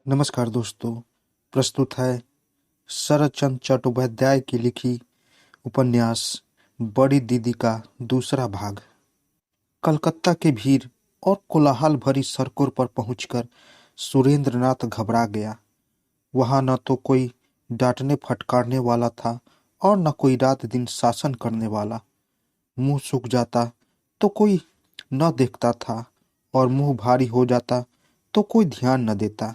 नमस्कार दोस्तों। प्रस्तुत है शरद चंद्र चट्टोपाध्याय की लिखी उपन्यास बड़ी दीदी का दूसरा भाग। कलकत्ता की भीड़ और कोलाहल भरी सड़कों पर पहुंचकर सुरेंद्रनाथ घबरा गया। वहां न तो कोई डांटने फटकारने वाला था और न कोई रात दिन शासन करने वाला। मुंह सूख जाता तो कोई न देखता था और मुंह भारी हो जाता तो कोई ध्यान न देता।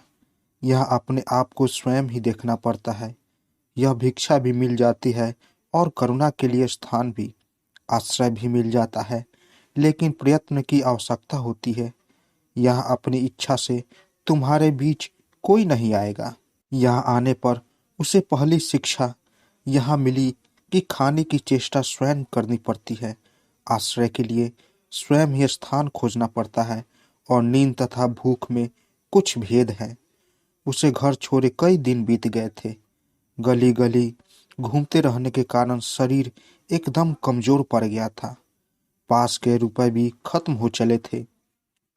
यह अपने आप को स्वयं ही देखना पड़ता है। यह भिक्षा भी मिल जाती है और करुणा के लिए स्थान भी, आश्रय भी मिल जाता है, लेकिन प्रयत्न की आवश्यकता होती है। यह अपनी इच्छा से तुम्हारे बीच कोई नहीं आएगा। यहाँ आने पर उसे पहली शिक्षा यह मिली कि खाने की चेष्टा स्वयं करनी पड़ती है, आश्रय के लिए स्वयं ही स्थान खोजना पड़ता है और नींद तथा भूख में कुछ भेद है। उसे घर छोड़े कई दिन बीत गए थे। गली गली घूमते रहने के कारण शरीर एकदम कमजोर पड़ गया था। पास के रुपए भी खत्म हो चले थे।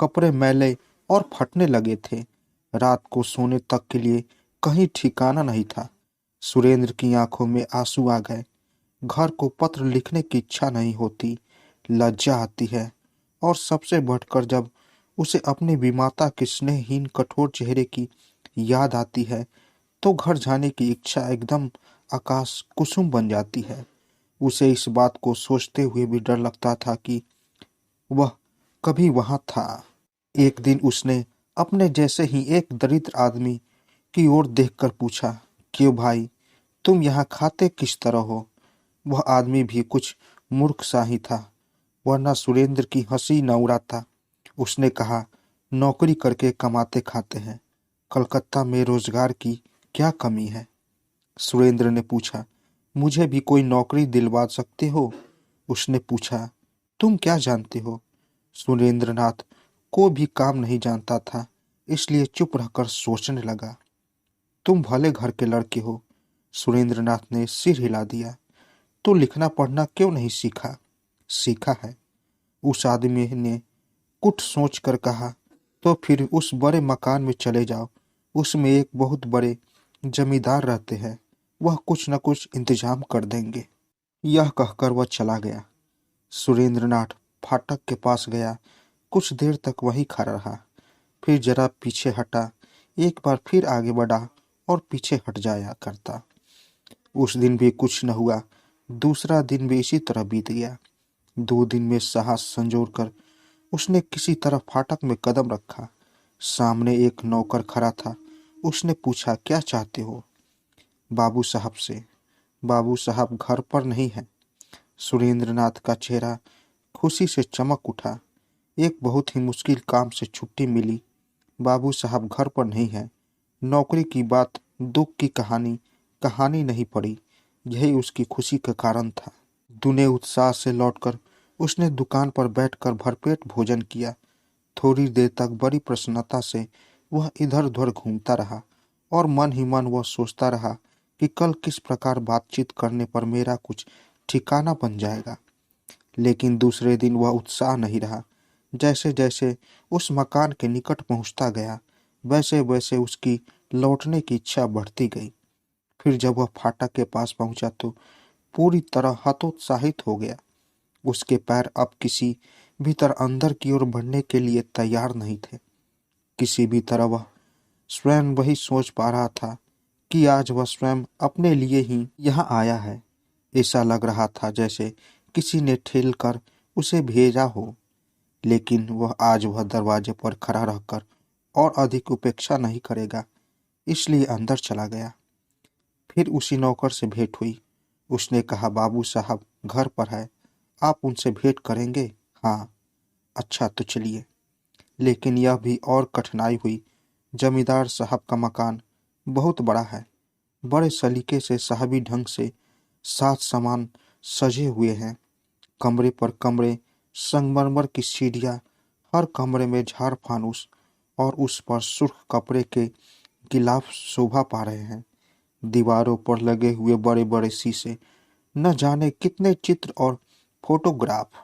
कपड़े मैले और फटने लगे थे। रात को सोने तक के लिए कहीं ठिकाना नहीं था। सुरेंद्र की आंखों में आंसू आ गए। घर को पत्र लिखने की इच्छा नहीं होती, लज्जा आती है, और सबसे बढ़कर जब उसे अपने विमाता के स्नेहहीन कठोर चेहरे की याद आती है तो घर जाने की इच्छा एकदम आकाश कुसुम बन जाती है। उसे इस बात को सोचते हुए भी डर लगता था कि वह कभी वहां था। एक दिन उसने अपने जैसे ही एक दरिद्र आदमी की ओर देखकर पूछा, क्यों भाई, तुम यहाँ खाते किस तरह हो? वह आदमी भी कुछ मूर्ख सा ही था, वरना सुरेंद्र की हंसी न उड़ाता। उसने कहा, नौकरी करके कमाते खाते हैं। कलकत्ता में रोजगार की क्या कमी है? सुरेंद्र ने पूछा, मुझे भी कोई नौकरी दिलवा सकते हो? उसने पूछा, तुम क्या जानते हो? सुरेंद्रनाथ को भी काम नहीं जानता था, इसलिए चुप रहकर सोचने लगा। तुम भले घर के लड़के हो। सुरेंद्रनाथ ने सिर हिला दिया। तो लिखना पढ़ना क्यों नहीं सीखा? सीखा है, उस आदमी ने कुछ सोच कर कहा। तो फिर उस बड़े मकान में चले जाओ, उसमें एक बहुत बड़े जमींदार रहते हैं, वह कुछ न कुछ इंतजाम कर देंगे। यह कहकर वह चला गया। सुरेंद्रनाथ फाटक के पास गया, कुछ देर तक वहीं खड़ा रहा, फिर जरा पीछे हटा, एक बार फिर आगे बढ़ा और पीछे हट जाया करता। उस दिन भी कुछ न हुआ। दूसरा दिन भी इसी तरह बीत गया। 2 दिन में साहस संजोर कर उसने किसी तरह फाटक में कदम रखा। सामने एक नौकर खड़ा था। उसने पूछा, क्या चाहते हो? बाबू साहब से। बाबू साहब घर पर नहीं है। सुरेंद्रनाथ का चेहरा खुशी से चमक उठा। एक बहुत ही मुश्किल काम से छुट्टी मिली। बाबू साहब घर पर नहीं है। नौकरी की बात दुख की कहानी कहानी नहीं पड़ी, यही उसकी खुशी का कारण था। दुने उत्साह से लौटकर उसने दुकान पर बैठकर भरपेट भोजन किया। थोड़ी देर तक बड़ी प्रसन्नता से वह इधर उधर घूमता रहा और मन ही मन वह सोचता रहा कि कल किस प्रकार बातचीत करने पर मेरा कुछ ठिकाना बन जाएगा। लेकिन दूसरे दिन वह उत्साह नहीं रहा। जैसे जैसे उस मकान के निकट पहुंचता गया, वैसे वैसे उसकी लौटने की इच्छा बढ़ती गई। फिर जब वह फाटक के पास पहुंचा तो पूरी तरह हतोत्साहित हो गया। उसके पैर अब किसी भी तरह अंदर की ओर बढ़ने के लिए तैयार नहीं थे। किसी भी तरह वह स्वयं वही सोच पा रहा था कि आज वह स्वयं अपने लिए ही यहाँ आया है। ऐसा लग रहा था जैसे किसी ने ठेल कर उसे भेजा हो। लेकिन वह दरवाजे पर खड़ा रहकर और अधिक उपेक्षा नहीं करेगा, इसलिए अंदर चला गया। फिर उसी नौकर से भेंट हुई। उसने कहा, बाबू साहब घर पर है, आप उनसे भेंट करेंगे? हाँ। अच्छा, तो चलिए। लेकिन यह भी और कठिनाई हुई। जमींदार साहब का मकान बहुत बड़ा है। बड़े सलीके से साहबी ढंग से साज सामान सजे हुए हैं। कमरे पर कमरे, संगमरमर की सीढ़ियाँ, हर कमरे में झाड़ फानूस और उस पर सुर्ख कपड़े के गिलाफ शोभा पा रहे हैं। दीवारों पर लगे हुए बड़े बड़े शीशे, न जाने कितने चित्र और फोटोग्राफ।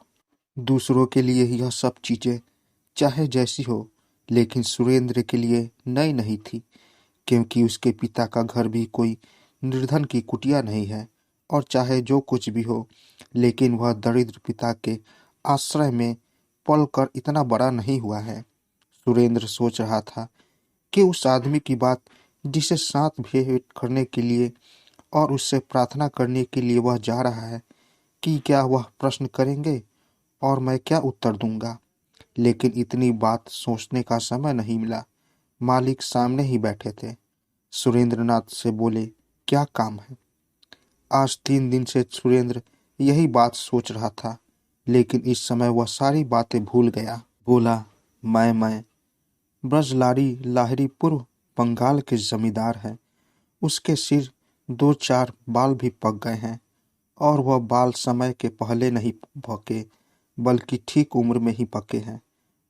दूसरों के लिए यह सब चीजें चाहे जैसी हो, लेकिन सुरेंद्र के लिए नई नहीं थी। क्योंकि उसके पिता का घर भी कोई निर्धन की कुटिया नहीं है, और चाहे जो कुछ भी हो, लेकिन वह दरिद्र पिता के आश्रय में पलकर इतना बड़ा नहीं हुआ है। सुरेंद्र सोच रहा था कि उस आदमी की बात, जिसे साथ भेंट करने के लिए और उससे प्रार्थना करने के लिए वह जा रहा है, कि क्या वह प्रश्न करेंगे और मैं क्या उत्तर दूंगा। लेकिन इतनी बात सोचने का समय नहीं मिला। मालिक सामने ही बैठे थे। सुरेंद्रनाथ से बोले, क्या काम है? आज 3 दिन से सुरेंद्र यही बात सोच रहा था, लेकिन इस समय वह सारी बातें भूल गया। बोला, मैं ब्रजलारी लाहिरी पूर्व बंगाल के जमींदार है। उसके सिर 2-4 बाल भी पक गए हैं, और वह बाल समय के पहले नहीं पके, बल्कि ठीक उम्र में ही पके हैं।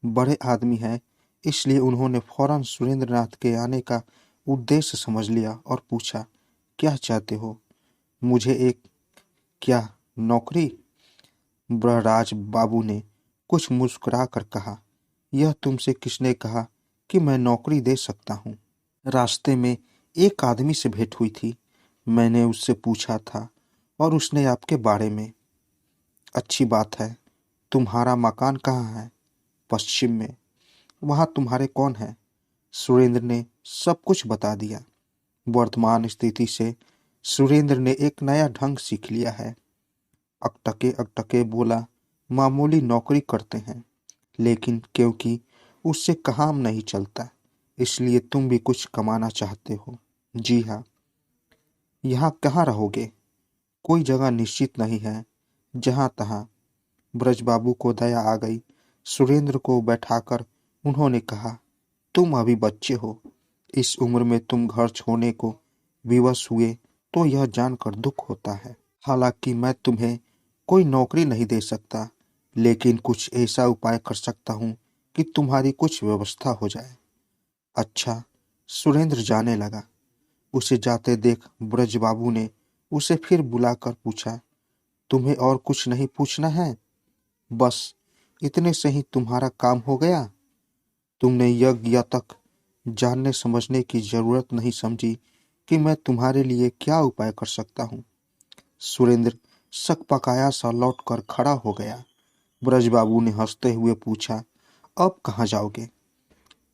बड़े आदमी हैं, इसलिए उन्होंने फौरन सुरेंद्रनाथ के आने का उद्देश्य समझ लिया और पूछा, क्या चाहते हो? मुझे एक क्या नौकरी? ब्रहराज बाबू ने कुछ मुस्कुरा कर कहा, यह तुमसे किसने कहा कि मैं नौकरी दे सकता हूँ? रास्ते में एक आदमी से भेंट हुई थी। मैंने उससे पूछा था और उसने आपके बारे में। अच्छी बात है। तुम्हारा मकान कहाँ है? पश्चिम में। वहाँ तुम्हारे कौन है? सुरेंद्र ने सब कुछ बता दिया। वर्तमान स्थिति से सुरेंद्र ने एक नया ढंग सीख लिया है। अकटके अकटके बोला, मामूली नौकरी करते हैं, लेकिन क्योंकि उससे काम नहीं चलता, इसलिए तुम भी कुछ कमाना चाहते हो। जी हाँ। यहाँ कहाँ रहोगे? कोई जगह निश्चित नहीं है, जहाँ तहाँ। ब्रजबाबू को दया आ गई। सुरेंद्र को बैठाकर उन्होंने कहा, तुम अभी बच्चे हो। इस उम्र में तुम घर छोड़ने को विवश हुए तो यह जानकर दुख होता है। हालांकि मैं तुम्हें कोई नौकरी नहीं दे सकता, लेकिन कुछ ऐसा उपाय कर सकता हूँ कि तुम्हारी कुछ व्यवस्था हो जाए। अच्छा। सुरेंद्र जाने लगा। उसे जाते देख ब्रजबाबू ने उसे फिर बुलाकर पूछा, तुम्हें और कुछ नहीं पूछना है? बस इतने से ही तुम्हारा काम हो गया? तुमने यज्ञ तक जानने समझने की जरूरत नहीं समझी कि मैं तुम्हारे लिए क्या उपाय कर सकता हूँ। सुरेंद्र सकपकाया सा लौटकर खड़ा हो गया। ब्रजबाबू ने हंसते हुए पूछा, अब कहाँ जाओगे?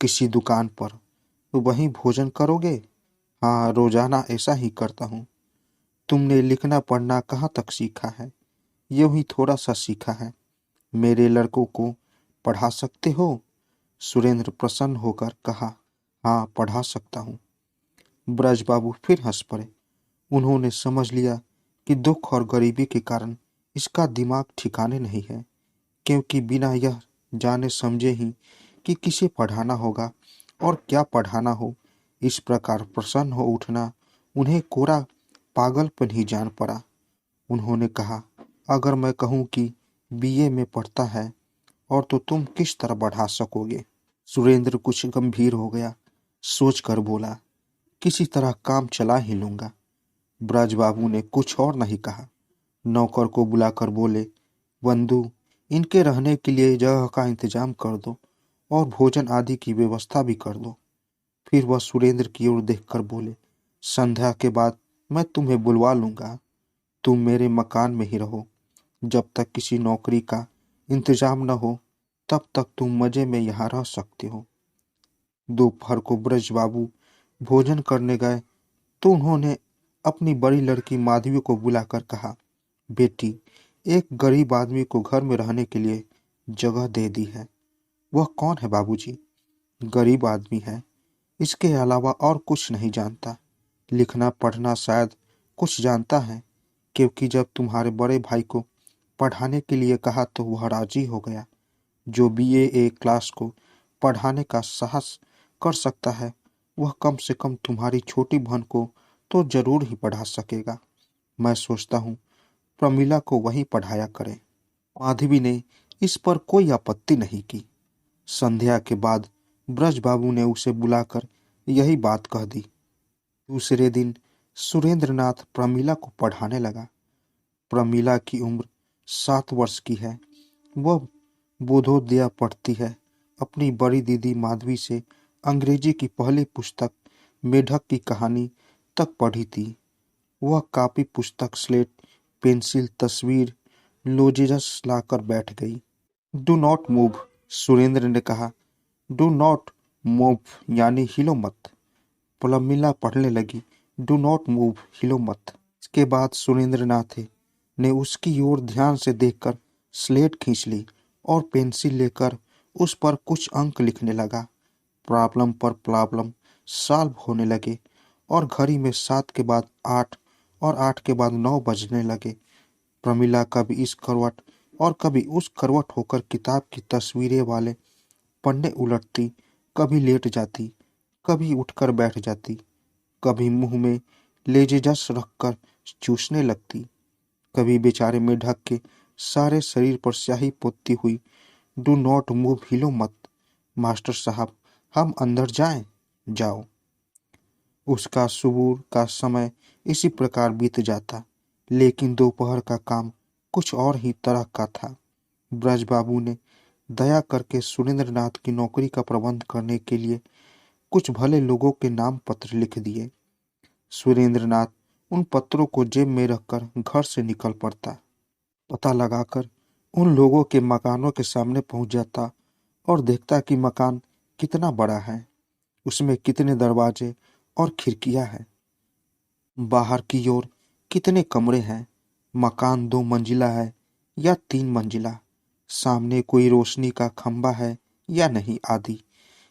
किसी दुकान पर। वहीं भोजन करोगे? हाँ, रोजाना ऐसा ही करता हूँ। तुमने लिखना पढ़ना कहाँ तक सीखा है? यूं ही थोड़ा सा सीखा है। मेरे लड़कों को पढ़ा सकते हो? सुरेंद्र प्रसन्न होकर कहा, हाँ, पढ़ा सकता हूँ। ब्रजबाबू फिर हंस पड़े। उन्होंने समझ लिया कि दुख और गरीबी के कारण इसका दिमाग ठिकाने नहीं है, क्योंकि बिना यह जाने समझे ही कि किसे पढ़ाना होगा और क्या पढ़ाना हो, इस प्रकार प्रसन्न हो उठना उन्हें कोरा पागलपन ही जान पड़ा। उन्होंने कहा, अगर मैं कहूँ कि बीए में पढ़ता है और तो तुम किस तरह बढ़ा सकोगे? सुरेंद्र कुछ गंभीर हो गया। सोचकर बोला, किसी तरह काम चला ही लूंगा। ब्रजबाबू ने कुछ और नहीं कहा। नौकर को बुलाकर बोले, बंधु, इनके रहने के लिए जगह का इंतजाम कर दो और भोजन आदि की व्यवस्था भी कर दो। फिर वह सुरेंद्र की ओर देखकर बोले, संध्या के बाद मैं तुम्हें बुलवा लूंगा। तुम मेरे मकान में ही रहो। जब तक किसी नौकरी का इंतजाम न हो, तब तक तुम मजे में यहाँ रह सकते हो। दोपहर को ब्रजबाबू भोजन करने गए तो उन्होंने अपनी बड़ी लड़की माधवी को बुलाकर कहा, बेटी, एक गरीब आदमी को घर में रहने के लिए जगह दे दी है। वह कौन है बाबूजी? गरीब आदमी है, इसके अलावा और कुछ नहीं जानता। लिखना पढ़ना शायद कुछ जानता है, क्योंकि जब तुम्हारे बड़े भाई को पढ़ाने के लिए कहा तो वह राजी हो गया। जो बीए क्लास को पढ़ाने का साहस कर सकता है, वह कम से कम तुम्हारी छोटी बहन को तो जरूर ही पढ़ा सकेगा। मैं सोचता हूँ प्रमीला को वही पढ़ाया करें। माधवी ने इस पर कोई आपत्ति नहीं की। संध्या के बाद ब्रजबाबू ने उसे बुलाकर यही बात कह दी। दूसरे दिन सुरेंद्रनाथ प्रमीला को पढ़ाने लगा। प्रमीला की उम्र 7 वर्ष की है। वह बोधोदया पढ़ती है। अपनी बड़ी दीदी माधवी से अंग्रेजी की पहली पुस्तक मेढक की कहानी तक पढ़ी थी। वह कापी, पुस्तक, स्लेट, पेंसिल, तस्वीर, लोजेरस लाकर बैठ गई। डू नॉट मूव, सुरेंद्र ने कहा। डू नॉट मूव यानी हिलो मत। प्रमिला पढ़ने लगी, डू नॉट मूव, हिलो मत। इसके बाद सुरेंद्रनाथ ने उसकी ओर ध्यान से देखकर स्लेट खींच ली और पेंसिल लेकर उस पर कुछ अंक लिखने लगा। प्रॉब्लम पर प्रॉब्लम सॉल्व होने लगे और घड़ी में 7 के बाद 8 और 8 के बाद 9 बजने लगे। प्रमिला कभी इस करवट और कभी उस करवट होकर किताब की तस्वीरें वाले पन्ने उलटती, कभी लेट जाती, कभी उठकर बैठ जाती, कभी मुंह में लेजेजस रखकर चूसने लगती, कभी बेचारे मेढक के सारे शरीर पर स्याही पोतती हुई, डू नॉट मूव, हिलो मत, मास्टर साहब हम अंदर जाएं। जाओ। उसका सुबह का समय इसी प्रकार बीत जाता, लेकिन दोपहर का काम कुछ और ही तरह का था। ब्रजबाबू ने दया करके सुरेंद्रनाथ की नौकरी का प्रबंध करने के लिए कुछ भले लोगों के नाम पत्र लिख दिए। सुरेंद्रनाथ उन पत्रों को जेब में रखकर घर से निकल पड़ता। पता लगाकर उन लोगों के मकानों के सामने पहुंच जाता और देखता कि मकान कितना बड़ा है, उसमें कितने दरवाजे और खिड़कियां हैं, बाहर की ओर कितने कमरे हैं, मकान 2 मंजिला है या 3 मंजिला, सामने कोई रोशनी का खंबा है या नहीं आदि।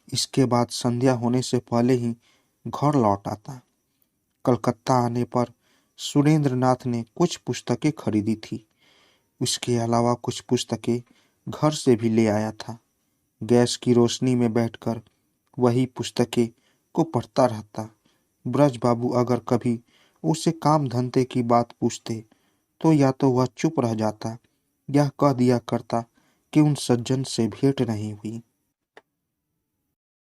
इसके बाद संध्या होने से पहले ही घर लौट आता। कलकत्ता आने पर सुरेंद्रनाथ ने कुछ पुस्तकें खरीदी थी। उसके अलावा कुछ पुस्तकें घर से भी ले आया था। गैस की रोशनी में बैठकर वही पुस्तकें को पढ़ता रहता। ब्रजबाबू अगर कभी उससे काम धंधे की बात पूछते तो या तो वह चुप रह जाता या कह दिया करता कि उन सज्जन से भेंट नहीं हुई।